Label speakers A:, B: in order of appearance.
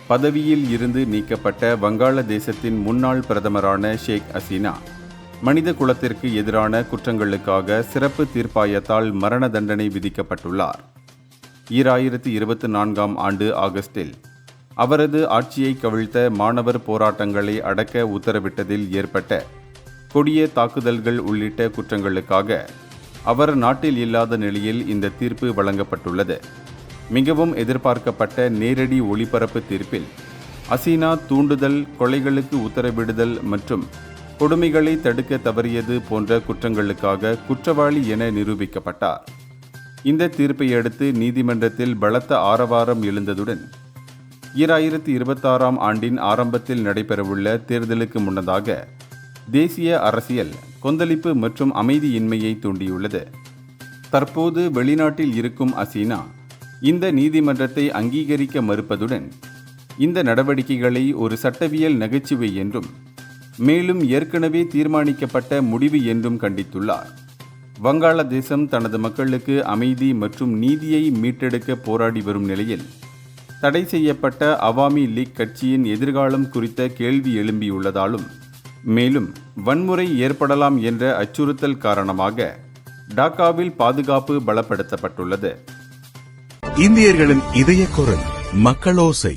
A: பதவியில் இருந்து நீக்கப்பட்ட வங்காளதேசத்தின் முன்னாள் பிரதமரான ஷேக் ஹசீனா மனித குலத்திற்கு எதிரான குற்றங்களுக்காக சிறப்பு தீர்ப்பாயத்தால் மரண தண்டனை விதிக்கப்பட்டுள்ளார். 2024ஆம் ஆண்டு ஆகஸ்டில் அவரது ஆட்சியை கவிழ்த்த மாணவர் போராட்டங்களை அடக்க உத்தரவிட்டதில் ஏற்பட்ட கொடிய தாக்குதல்கள் உள்ளிட்ட குற்றங்களுக்காக அவர் நாட்டில் இல்லாத நிலையில் இந்த தீர்ப்பு வழங்கப்பட்டுள்ளது. மிகவும் எதிர்பார்க்கப்பட்ட நேரடி ஒளிபரப்பு தீர்ப்பில் ஹசீனா தூண்டுதல், கொலைகளுக்கு உத்தரவிடுதல் மற்றும் கொடுமைகளை தடுக்க தவறியது போன்ற குற்றங்களுக்காக குற்றவாளி என நிரூபிக்கப்பட்டார். இந்த தீர்ப்பை அடுத்து நீதிமன்றத்தில் பலத்த ஆரவாரம் எழுந்ததுடன் 2026ஆம் ஆண்டின் ஆரம்பத்தில் நடைபெறவுள்ள தேர்தலுக்கு முன்னதாக தேசிய அரசியல் கொந்தளிப்பு மற்றும் அமைதியின்மையை தூண்டியுள்ளது. தற்போது வெளிநாட்டில் இருக்கும் ஹசீனா இந்த நீதிமன்றத்தை அங்கீகரிக்க மறுப்பதுடன் இந்த நடவடிக்கைகளை ஒரு சட்டவியல் நகைச்சுவை என்றும் மேலும் ஏற்கனவே தீர்மானிக்கப்பட்ட முடிவு என்றும் கண்டித்துள்ளார். வங்காளதேசம் தனது மக்களுக்கு அமைதி மற்றும் நீதியை மீட்டெடுக்க போராடி வரும் நிலையில் தடை செய்யப்பட்ட அவாமி லீக் கட்சியின் எதிர்காலம் குறித்த கேள்வி எழும்பியுள்ளதாலும் மேலும் வன்முறை ஏற்படலாம் என்ற அச்சுறுத்தல் காரணமாக டாக்காவில் பாதுகாப்பு பலப்படுத்தப்பட்டுள்ளது.
B: இந்தியர்களின் இதய குரல் மக்களோசை.